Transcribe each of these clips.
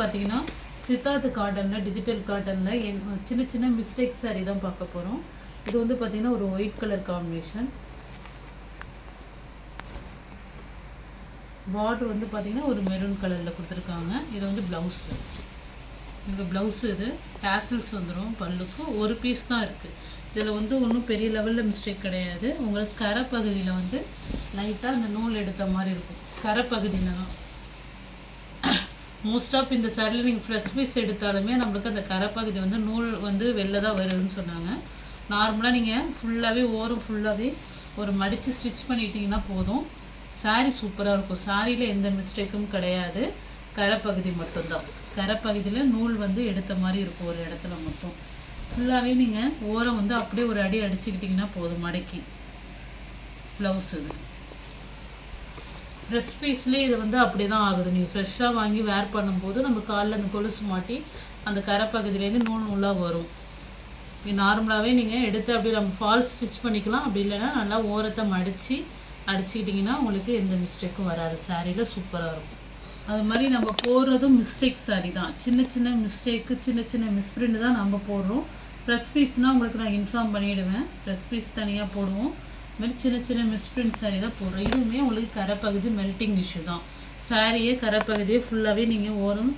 பார்த்தீங்கன்னா சித்தார்த் காட்டனில் டிஜிட்டல் காட்டனில் சின்ன சின்ன மிஸ்டேக் சாரி தான் பார்க்க போகிறோம். இது வந்து பார்த்தீங்கன்னா ஒரு ஒயிட் கலர் காம்பினேஷன். பார்டர் வந்து பார்த்தீங்கன்னா ஒரு மெரூன் கலரில் கொடுத்துருக்காங்க. இது வந்து ப்ளவுஸு. இந்த ப்ளவுஸு இது டேசல்ஸ் வந்துடும். பல்லுக்கு ஒரு பீஸ் தான் இருக்குது. இதில் வந்து ஒன்றும் பெரிய லெவலில் மிஸ்டேக் கிடையாது. உங்களுக்கு கரை பகுதியில் வந்து லைட்டாக அந்த நூல் எடுத்த மாதிரி இருக்கும். கரை பகுதியில் தான் மோஸ்ட் ஆஃப் இந்த சாரியில் நீங்கள் ஃப்ரெஷ் பீஸ் எடுத்தாலுமே நம்மளுக்கு அந்த கரை பகுதி வந்து நூல் வந்து வெளில தான் வருதுன்னு சொன்னாங்க. நார்மலாக நீங்கள் ஃபுல்லாகவே ஓரம் ஃபுல்லாகவே ஒரு மடித்து ஸ்டிச் பண்ணிட்டீங்கன்னா போதும். சாரீ சூப்பராக இருக்கும். சாரியில் எந்த மிஸ்டேக்கும் கிடையாது. கரை பகுதி மட்டும்தான். கரை பகுதியில் நூல் வந்து எடுத்த மாதிரி இருக்கும் ஒரு இடத்துல மட்டும். ஃபுல்லாகவே நீங்கள் ஓரம் வந்து அப்படியே ஒரு அடி அடிச்சுக்கிட்டிங்கன்னா போதும் மடக்கி. ப்ளவுஸ் இது ஃப்ரெஷ் பீஸ்லேயே இது வந்து அப்படி தான் ஆகுது. நீங்கள் ஃப்ரெஷ்ஷாக வாங்கி வேர் பண்ணும்போது நம்ம காலில் அந்த கொலுசு மாட்டி அந்த கரை பகுதியிலேருந்து நூல் நூலாக வரும். இது நார்மலாகவே நீங்கள் எடுத்து அப்படியே நம்ம ஃபால்ஸ் ஸ்டிச் பண்ணிக்கலாம். அப்படி இல்லைன்னா நல்லா ஓரத்தை மடித்து அடிச்சுக்கிட்டிங்கன்னா உங்களுக்கு எந்த மிஸ்டேக்கும் வராது. சாரியில் சூப்பராக இருக்கும். அது மாதிரி நம்ம போடுறதும் மிஸ்டேக் சாரி தான். சின்ன சின்ன மிஸ்டேக்கு சின்ன சின்ன மிஸ்பிரிண்ட் தான் நம்ம போடுறோம். ஃப்ரெஷ் பீஸ்னால் உங்களுக்கு நான் இன்ஃபார்ம் பண்ணிவிடுவேன். ஃப்ரெஷ் பீஸ் தனியாக போடுவோம். இது மாதிரி சின்ன சின்ன மிஸ்பிரிண்ட் சாரி தான் போடுறோம். இதுவுமே உங்களுக்கு கரைப்பகுதி மெல்ட்டிங் இஷ்யூ தான். சாரியே கரைப்பகுதியே ஃபுல்லாகவே நீங்கள் ஓரம்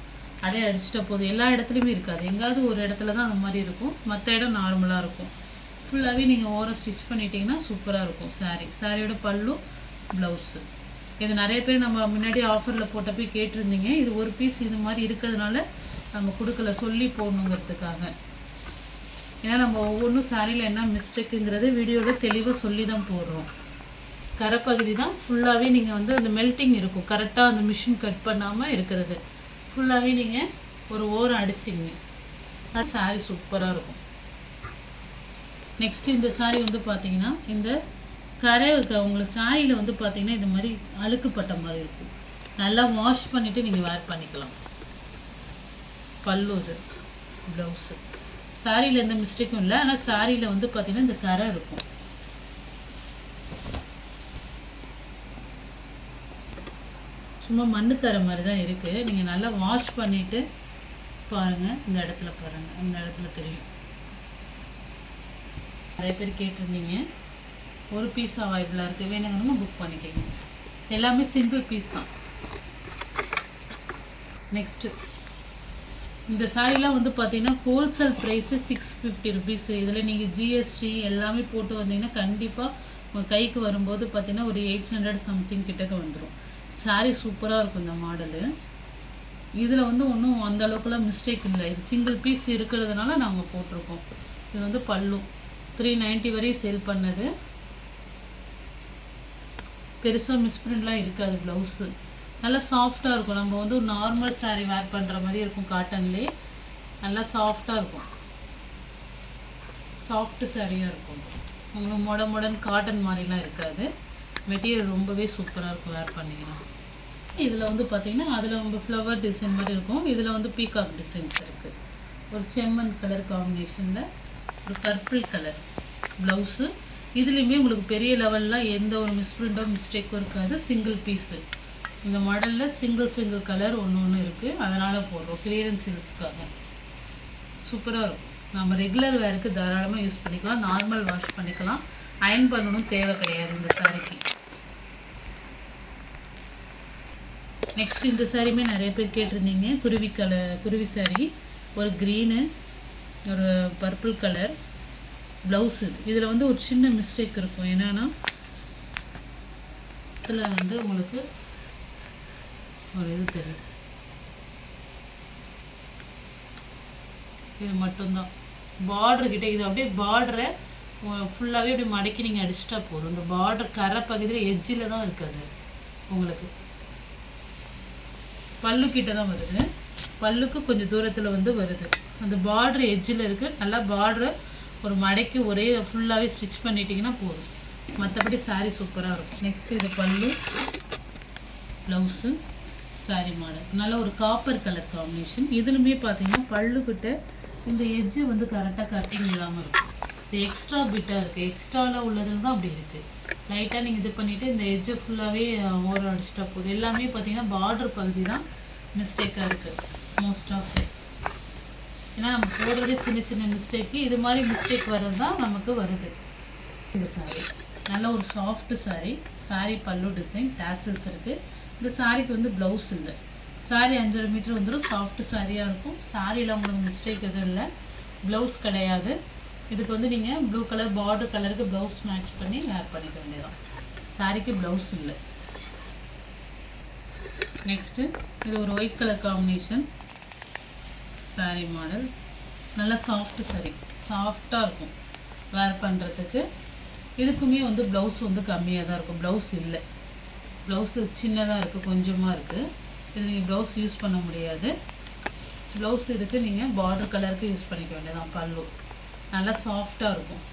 அடைய அடிச்சிட்ட போதும். எல்லா இடத்துலையுமே இருக்காது. எங்காவது ஒரு இடத்துல தான் அந்த மாதிரி இருக்கும். மற்ற இடம் நார்மலாக இருக்கும். ஃபுல்லாகவே நீங்கள் ஓரம் ஸ்டிச் பண்ணிட்டீங்கன்னா சூப்பராக இருக்கும் சாரியோட பல்லு ப்ளவுஸு. இது நிறைய பேர் நம்ம முன்னாடி ஆஃபரில் போட்ட போய் கேட்டிருந்தீங்க. இது ஒரு பீஸ் இது மாதிரி இருக்கிறதுனால நம்ம கொடுக்கல, சொல்லி போடணுங்கிறதுக்காக. ஏன்னா நம்ம ஒவ்வொன்றும் சாரியில் என்ன மிஸ்டேக்குங்கிறது வீடியோவில் தெளிவாக சொல்லி தான் போடுறோம். கரைப்பகுதி தான் ஃபுல்லாகவே நீங்கள் வந்து அந்த மெல்ட்டிங் இருக்கும். கரெக்டாக அந்த மிஷின் கட் பண்ணாமல் இருக்கிறது. ஃபுல்லாகவே நீங்கள் ஒரு ஓரம் அடிச்சிங்க. அது சாரி சூப்பராக இருக்கும். நெக்ஸ்ட்டு இந்த சாரி வந்து பார்த்தீங்கன்னா இந்த கரை உங்களுக்கு சாரியில் வந்து பார்த்தீங்கன்னா இந்த மாதிரி அழுக்குப்பட்ட மாதிரி இருக்கும். நல்லா வாஷ் பண்ணிவிட்டு நீங்கள் வேர் பண்ணிக்கலாம். பல்லு இது ப்ளவுஸு. சாரியில் எந்த மிஸ்டேக்கும் இல்லை. ஆனால் சாரியில் வந்து பார்த்தீங்கன்னா இந்த கரை இருக்கும். சும்மா மண்ணுக்கரை மாதிரி தான் இருக்குது. நீங்கள் நல்லா வாஷ் பண்ணிவிட்டு பாருங்கள். இந்த இடத்துல பாருங்கள், இந்த இடத்துல தெரியும். நிறைய பேர் கேட்டிருந்தீங்க. ஒரு பீஸ் அவைலபிளாக இருக்குது, வேணுங்கிறவங்க புக் பண்ணிக்கோங்க. எல்லாமே சிங்கிள் பீஸ் தான். நெக்ஸ்ட்டு இந்த சாரீலாம் வந்து பார்த்தீங்கன்னா ஹோல்சேல் ப்ரைஸு 650 ருபீஸு. இதில் நீங்கள் ஜிஎஸ்டி எல்லாமே போட்டு வந்தீங்கன்னா கண்டிப்பாக உங்கள் கைக்கு வரும்போது பார்த்தீங்கன்னா ஒரு 800 சம்திங் கிட்டக்க வந்துடும். சாரீ சூப்பராக இருக்கும் இந்த மாடலு. இதில் வந்து ஒன்றும் அந்த அளவுக்குலாம் மிஸ்டேக் இல்லை. இது சிங்கிள் பீஸ் இருக்கிறதுனால நாங்கள் போட்டிருக்கோம். இது வந்து பல்லு 390 வரையும் சேல் பண்ணது. பெருசாக மிஸ்பிரிண்ட்லாம் இருக்காது. ப்ளவுஸு நல்லா சாஃப்டாக இருக்கும். நம்ம வந்து ஒரு நார்மல் சாரீ வேர் பண்ணுற மாதிரி இருக்கும். காட்டன்லேயே நல்லா சாஃப்டாக இருக்கும். சாஃப்ட் சாரியாக இருக்கும். உங்களுக்கு மொடன் காட்டன் மாதிரிலாம் இருக்காது. மெட்டீரியல் ரொம்பவே சூப்பராக இருக்கும் வேர் பண்ணிக்கலாம். இதில் வந்து பார்த்திங்கன்னா அதில் நம்ம ஃப்ளவர் டிசைன் மாதிரி இருக்கும். இதில் வந்து பீகாக் டிசைன்ஸ் இருக்குது. ஒரு செம்மண் கலர் காம்பினேஷனில் ஒரு பர்பிள் கலர் ப்ளவுஸு. இதுலேயுமே உங்களுக்கு பெரிய லெவல்லாம் எந்த ஒரு மிஸ்பிரிண்டோ மிஸ்டேக்கும் இருக்காது. Single piece. இந்த மாடலில் சிங்கிள் கலர் ஒன்று இருக்குது. அதனால் போடுறோம் கிளியரன்ஸ் சேல்ஸ்க்காக. சூப்பராக இருக்கும். நம்ம ரெகுலர் வேருக்கு தாராளமாக யூஸ் பண்ணிக்கலாம். நார்மல் வாஷ் பண்ணிக்கலாம். அயன் பண்ணணும் தேவை கிடையாது இந்த சாரிக்கு. நெக்ஸ்ட் இந்த சாரியுமே நிறைய பேர் கேட்டிருந்தீங்க. குருவி சாரி. ஒரு க்ரீனு ஒரு பர்பிள் கலர் ப்ளவுஸு. இதில் வந்து ஒரு சின்ன மிஸ்டேக் இருக்கும். என்னென்னா இதில் வந்து உங்களுக்கு ஒரு இது தெரியும். இது மட்டும்தான் பார்டர் கிட்ட. இது அப்படியே பார்டரை ஃபுல்லாகவே அப்படி மடக்கி நீங்கள் அடிச்சிட்டா போதும். இந்த பார்டர் கரை பகுதியில் எட்ஜில் தான் இருக்குது. உங்களுக்கு பல்லு கிட்ட தான் வருது. பல்லுக்கு கொஞ்சம் தூரத்தில் வந்து வருது. அந்த பார்டர் எட்ஜில் இருக்குது. நல்லா பார்டரை ஒரு மடக்கி ஒரே ஃபுல்லாகவே ஸ்டிச் பண்ணிட்டீங்கன்னா போதும். மற்றபடி சாரீ சூப்பராக இருக்கும். நெக்ஸ்ட் இது பல்லு ப்ளவுஸு சாரீ மாடல். நல்ல ஒரு காப்பர் கலர் காம்பினேஷன். இதுலுமே பார்த்தீங்கன்னா பல்லுக்கிட்ட இந்த எட்ஜு வந்து கரெக்டாக கட்டிங் இல்லாமல் இருக்கும். இது எக்ஸ்ட்ரா பிட்டாக இருக்குது. எக்ஸ்ட்ராவில் உள்ளதில் தான் அப்படி இருக்குது. லைட்டாக நீங்கள் இது பண்ணிவிட்டு இந்த எட்ஜை ஃபுல்லாகவே ஓரம் அடிச்சிட்டா போதும். எல்லாமே பார்த்தீங்கன்னா பார்டர் பகுதி தான் மிஸ்டேக்காக இருக்குது மோஸ்ட் ஆஃப். ஏன்னா நம்ம போடுறதே சின்ன சின்ன மிஸ்டேக்கு, இது மாதிரி மிஸ்டேக் வர்றது தான் நமக்கு வருது. இந்த சாரீ நல்ல ஒரு சாஃப்ட் சாரீ. சாரீ பல்லு டிசைன் டேசல்ஸ் இருக்குது. இந்த சாரீக்கு வந்து ப்ளவுஸ் இல்லை. சாரீ 5.5 மீட்டர் வந்துடும். சாஃப்ட் சாரியாக இருக்கும். சாரியில் உங்களுக்கு மிஸ்டேக் எதுவும் இல்லை. ப்ளவுஸ் கிடையாது. இதுக்கு வந்து நீங்கள் ப்ளூ கலர் பார்டர் கலருக்கு ப்ளவுஸ் மேட்ச் பண்ணி வேர் பண்ணிக்க வேண்டியதான். சாரீக்கு ப்ளவுஸ் இல்லை. நெக்ஸ்ட்டு இது ஒரு white colour combination sari model. நல்லா சாஃப்ட் சாரீ, சாஃப்டாக இருக்கும் வேர் பண்ணுறதுக்கு. இதுக்குமே வந்து ப்ளவுஸ் வந்து கம்மியாக தான் இருக்கும். ப்ளவுஸ் இல்லை. ப்ளவுஸு சின்னதாக இருக்குது, கொஞ்சமாக இருக்குது. இது நீங்கள் ப்ளவுஸ் யூஸ் பண்ண முடியாது. ப்ளவுஸ் இதுக்கு நீங்கள் பார்டர் கலருக்கு யூஸ் பண்ணிக்க வேண்டியதான். பல்லு நல்லா சாஃப்டாக இருக்கும்.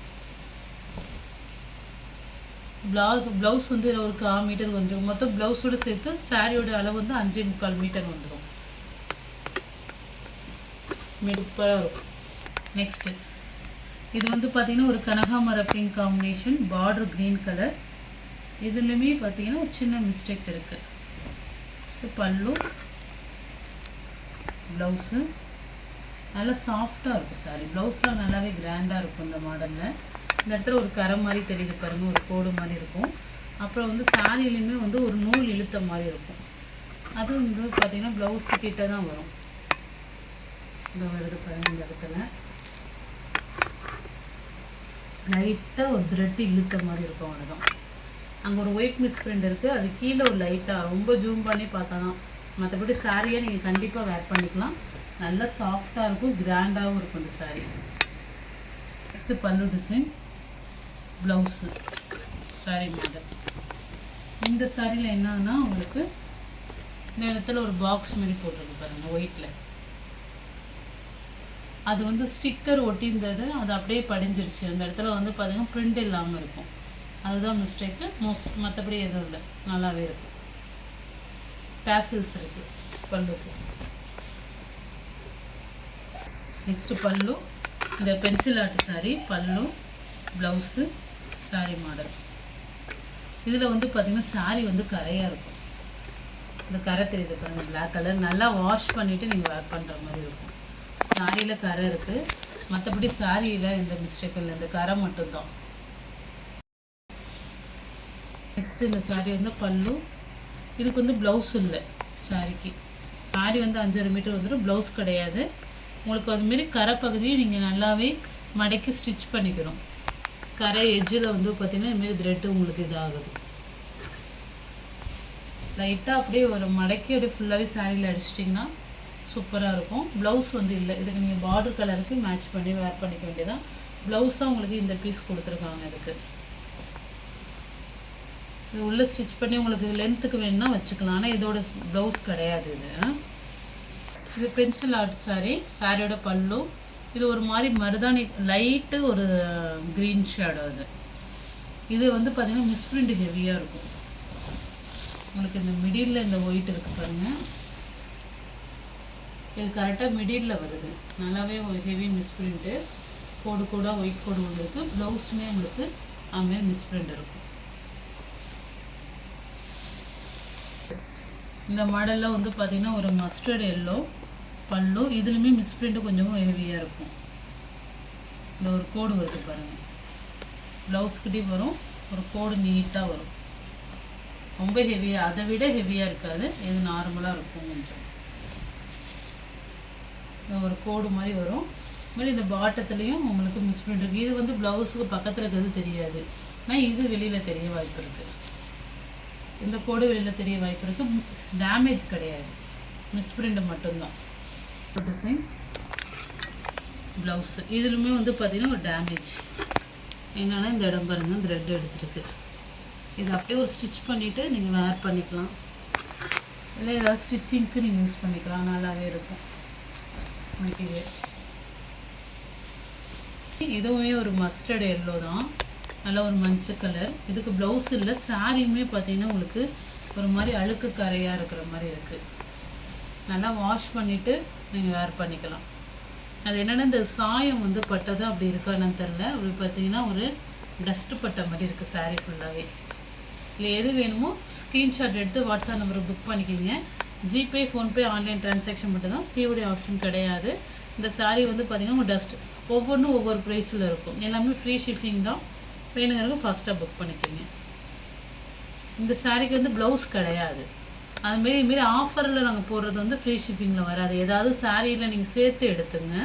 ப்ளவுஸ் வந்து ஒரு 1/4 மீட்டர் வந்துடும். மொத்தம் ப்ளவுஸோடு சேர்த்து சாரியோட அளவு வந்து 5.25 மீட்டர் வந்துடும். சூப்பராக இருக்கும். நெக்ஸ்ட்டு இது வந்து பார்த்திங்கன்னா ஒரு கனகாமர pink combination, border green colour. இதுலேயுமே பார்த்திங்கன்னா ஒரு சின்ன மிஸ்டேக் இருக்குது. பல்லு ப்ளவுஸு நல்லா சாஃப்டாக இருக்கும் சாரி. ப்ளவுஸ்லாம் நல்லாவே கிராண்டாக இருக்கும் இந்த மாடலில். இந்த இடத்துல ஒரு கரை மாதிரி தெரியுது பாருங்கள், ஒரு கோடு மாதிரி இருக்கும். அப்புறம் வந்து சாரிலையுமே வந்து ஒரு நூல் இழுத்த மாதிரி இருக்கும். அது வந்து பார்த்திங்கன்னா ப்ளவுஸு கிட்ட தான் வரும். இந்த வருது பாருங்கள், இந்த இடத்துல லைட்டாக ஒரு த்ரெட் இழுத்த மாதிரி இருக்கும். அவ்வளோதான். அங்கே ஒரு ஒயிட் மிஸ் பிரிண்ட் இருக்குது. அது கீழே ஒரு லைட்டாக ரொம்ப ஜூம் பண்ணி பார்த்தா தான். மற்றபடி சாரியை நீங்கள் கண்டிப்பாக வேர் பண்ணிக்கலாம். நல்லா சாஃப்டாக இருக்கும், கிராண்டாகவும் இருக்கும் இந்த சாரீ. நெக்ஸ்ட்டு பல்லு டிசைன், ப்ளவுஸு சாரீ மாடல். இந்த சாரியில் என்னன்னா உங்களுக்கு இந்த இடத்துல ஒரு பாக்ஸ் மாதிரி போட்டிருக்கு பாருங்கள் ஒயிட்டில். அது வந்து ஸ்டிக்கர் ஒட்டியிருந்தது, அது அப்படியே படிஞ்சிருச்சு. அந்த இடத்துல வந்து பார்த்திங்கன்னா பிரிண்ட் இல்லாமல் இருக்கும். அதுதான் மிஸ்டேக்கு. மற்றபடி எதுவும் இல்லை, நல்லாவே இருக்கும். டேசல்ஸ் இருக்குது பல்லுக்கு. நெக்ஸ்ட்டு பல்லு இந்த பென்சில் ஆர்ட் சாரீ. பல்லு ப்ளவுஸு சாரீ மாடல். இதில் வந்து பார்த்திங்கன்னா சாரீ வந்து கரையாக இருக்கும். இந்த கரை தெரியுது பாருங்கள், பிளாக் கலர். நல்லா வாஷ் பண்ணிவிட்டு நீங்கள் வேர் பண்ணுற மாதிரி இருக்கும். சாரியில் கரை இருக்குது, மற்றபடி சாரியில் எந்த மிஸ்டேக்கும் இல்லை. இந்த கரை மட்டும்தான். நெக்ஸ்ட்டு இந்த சாரீ வந்து பல்லு. இதுக்கு வந்து ப்ளவுஸ் இல்லை சாரிக்கு. சாரீ வந்து 5.5 மீட்டர் வந்துடும். ப்ளவுஸ் கிடையாது. உங்களுக்கு அதுமாரி கரை பகுதியை நீங்கள் நல்லாவே மடக்கி ஸ்டிச் பண்ணிக்கிறோம். கரை எஜ்ஜில் வந்து பார்த்திங்கன்னா இதுமாரி த்ரெட்டு உங்களுக்கு இதாகுது. லைட்டாக அப்படியே ஒரு மடக்கி அப்படியே ஃபுல்லாகவே சாரியில் அடிச்சிட்டிங்கன்னா சூப்பராக இருக்கும். ப்ளவுஸ் வந்து இல்லை. இதுக்கு நீங்கள் பார்டர் கலருக்கு மேட்ச் பண்ணி வேர் பண்ணிக்க வேண்டியதான். ப்ளவுஸாக உங்களுக்கு இந்த பீஸ் கொடுத்துருக்காங்க. இதுக்கு இது உள்ளே ஸ்டிச் பண்ணி உங்களுக்கு லென்த்துக்கு வேணும்னா வச்சுக்கலாம். ஆனால் இதோட ப்ளவுஸ் கிடையாது. இது பென்சில் ஆர்ட் சாரீ. சாரியோட பல்லு இது ஒரு மாதிரி மருதாணி லைட்டு ஒரு க்ரீன் ஷேடோ. இது வந்து பார்த்திங்கன்னா மிஸ்பிரிண்ட் ஹெவியாக இருக்கும். உங்களுக்கு இந்த மிடில் இந்த ஒயிட் இருக்குது பாருங்கள், இது கரெக்டாக மிடில் வருது. நல்லாவே ஒரு ஹெவி மிஸ்பிரிண்ட்டு. கோடு கோடாக ஒயிட் கோடு உங்களுக்கு. ப்ளவுஸுமே உங்களுக்கு அதுமாரி மிஸ்பிரிண்ட் இருக்கும். இந்த மாடலில் வந்து பார்த்திங்கன்னா ஒரு மஸ்டர்ட் எல்லோ பல்லு. இதுலேயுமே மிஸ்பிரிண்ட்டு கொஞ்சம் ஹெவியாக இருக்கும். இந்த ஒரு கோடு வருது பாருங்கள், ப்ளவுஸ்கிட்டே வரும். ஒரு கோடு நீட்டாக வரும். ரொம்ப ஹெவியாக, அதை விட ஹெவியாக இருக்காது. இது நார்மலாக இருக்கும். கொஞ்சம் ஒரு கோடு மாதிரி வரும். மாதிரி இந்த பாட்டத்துலேயும் உங்களுக்கு மிஸ்பிரிண்ட் இருக்குது. இது வந்து ப்ளவுஸுக்கு பக்கத்தில் இருக்கிறது தெரியாது. ஆனால் இது வெளியில் தெரிய வாய்ப்பு இருக்குது. இந்த கோடு வெளியில் தெரிய வாய்ப்பு இருக்குது. டேமேஜ் கிடையாது, மிஸ்பிரிண்ட் மட்டும்தான். டிசைன் ப்ளவுஸு இதுலுமே வந்து பார்த்திங்கன்னா ஒரு டேமேஜ் என்னென்னா இந்த இடம் பாருங்கள், த்ரெட் எடுத்துருக்கு. இது அப்படியே ஒரு ஸ்டிச் பண்ணிவிட்டு நீங்கள் வேர் பண்ணிக்கலாம். இல்லை ஏதாவது ஸ்டிச்சிங்க்கு நீங்கள் யூஸ் பண்ணிக்கலாம். நல்லாவே இருக்கும் மெட்டீரியல். இதுவுமே ஒரு மஸ்டர்ட் எல்லோ தான், நல்லா ஒரு மஞ்சள் கலர். இதுக்கு ப்ளவுஸ் இல்லை. சாரியுமே பார்த்தீங்கன்னா உங்களுக்கு ஒரு மாதிரி அழுக்கு கரையாக இருக்கிற மாதிரி இருக்குது. நல்லா வாஷ் பண்ணிவிட்டு நீங்கள் வேர் பண்ணிக்கலாம். அது என்னென்னா இந்த சாயம் வந்து பட்டது அப்படி இருக்கான்னு தெரில. அப்படி பார்த்தீங்கன்னா ஒரு டஸ்ட்டு பட்ட மாதிரி இருக்குது சாரீ ஃபுல்லாகவே. இல்லை எது வேணுமோ ஸ்க்ரீன்ஷாட் எடுத்து வாட்ஸ்அப் நம்பரை புக் பண்ணிக்கிங்க. ஜிபே, ஃபோன்பே, ஆன்லைன் ட்ரான்சாக்ஷன் மட்டும்தான், சிஓடி ஆப்ஷன் கிடையாது. இந்த saree வந்து பார்த்தீங்கன்னா உங்கள் டஸ்ட் ஒவ்வொன்றும் ஒவ்வொரு ப்ரைஸில் இருக்கும். எல்லாமே ஃப்ரீ ஷிப்பிங் தான். வேணுங்கிறவங்க ஃபாஸ்ட்டாக புக் பண்ணிக்கோங்க. இந்த சாரீக்கு வந்து ப்ளவுஸ் கிடையாது. அதுமாரி ஆஃபரில் நாங்கள் போடுறது வந்து ஃப்ரீ ஷிப்பிங்கில் வராது. ஏதாவது சாரியில் நீங்கள் சேர்த்து எடுத்துங்க,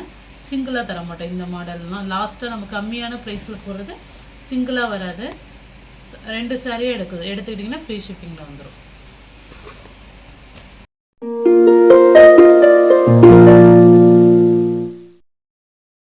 சிங்கிளாக தர மாட்டோம். இந்த மாடல்லாம் லாஸ்ட்டாக நம்ம கம்மியான ப்ரைஸில் போடுறது சிங்கிளாக வராது. 2 சாரியாக எடுத்துக்கிட்டிங்கன்னா ஃப்ரீ ஷிப்பிங்கில் வந்துடும்.